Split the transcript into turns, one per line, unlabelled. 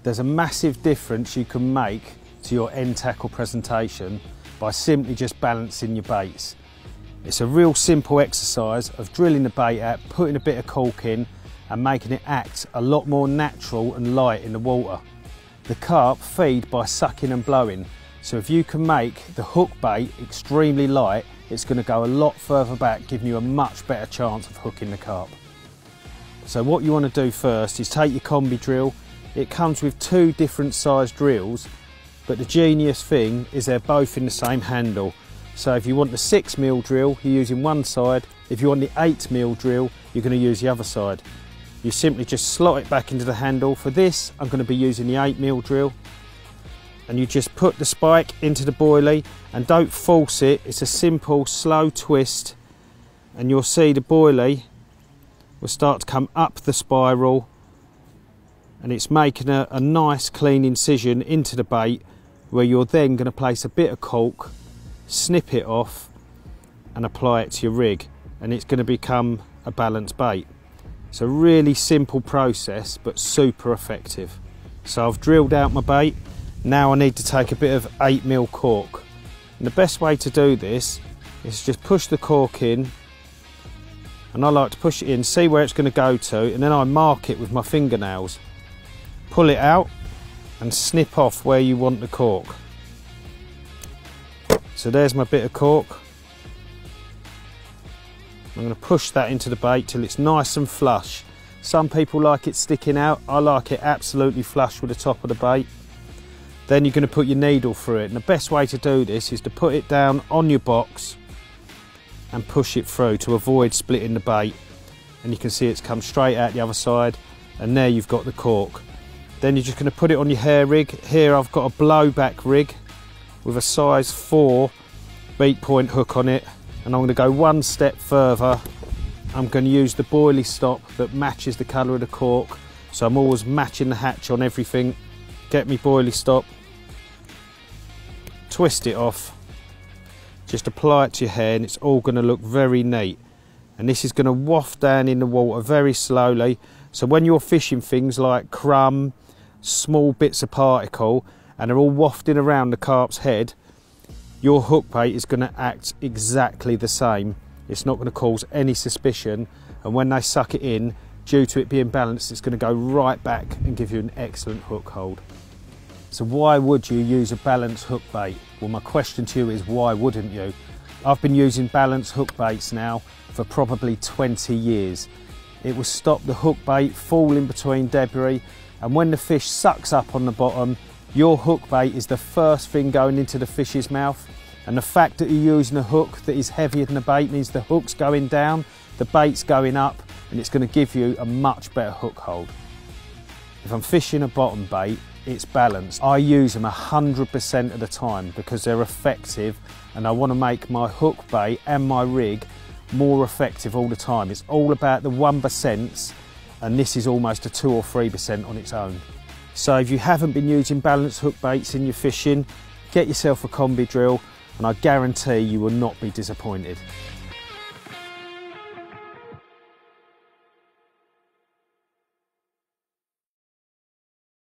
There's a massive difference you can make to your end tackle presentation by simply just balancing your baits. It's a real simple exercise of drilling the bait out, putting a bit of cork in and making it act a lot more natural and light in the water. The carp feed by sucking and blowing, so if you can make the hook bait extremely light, it's going to go a lot further back, giving you a much better chance of hooking the carp. So what you want to do first is take your combi drill. It comes with two different size drills, but the genius thing is they're both in the same handle. So if you want the 6mm drill, you're using one side. If you want the 8mm drill, you're going to use the other side. You simply just slot it back into the handle. For this, I'm going to be using the 8mm drill. And you just put the spike into the boilie and don't force it. It's a simple, slow twist. And you'll see the boilie will start to come up the spiral. And it's making a nice, clean incision into the bait, where you're then going to place a bit of cork, snip it off and apply it to your rig. And it's going to become a balanced bait. It's a really simple process, but super effective. So I've drilled out my bait. Now I need to take a bit of 8mm cork. And the best way to do this is just push the cork in. And I like to push it in, see where it's going to go to, and then I mark it with my fingernails. Pull it out and snip off where you want the cork. So there's my bit of cork. I'm going to push that into the bait till it's nice and flush. Some people like it sticking out. I like it absolutely flush with the top of the bait. Then you're going to put your needle through it. And the best way to do this is to put it down on your box and push it through to avoid splitting the bait. And you can see it's come straight out the other side. And there you've got the cork. Then you're just going to put it on your hair rig. Here I've got a blowback rig with a size 4 beat point hook on it. And I'm going to go one step further. I'm going to use the boilie stop that matches the colour of the cork. So I'm always matching the hatch on everything. Get me boilie stop. Twist it off. Just apply it to your hair and it's all going to look very neat. And this is going to waft down in the water very slowly. So when you're fishing things like crumb, small bits of particle, and they're all wafting around the carp's head, your hook bait is going to act exactly the same. It's not going to cause any suspicion, and when they suck it in, due to it being balanced, it's going to go right back and give you an excellent hook hold. So why would you use a balanced hook bait? Well, my question to you is, why wouldn't you? I've been using balanced hook baits now for probably 20 years. It will stop the hook bait falling between debris, and when the fish sucks up on the bottom, your hook bait is the first thing going into the fish's mouth. And the fact that you're using a hook that is heavier than the bait means the hook's going down, the bait's going up, and it's going to give you a much better hook hold. If I'm fishing a bottom bait, it's balanced. I use them 100% of the time because they're effective, and I want to make my hook bait and my rig more effective all the time. It's all about the 1%, and this is almost a 2 or 3% on its own. So if you haven't been using balanced hook baits in your fishing, get yourself a combi drill and I guarantee you will not be disappointed.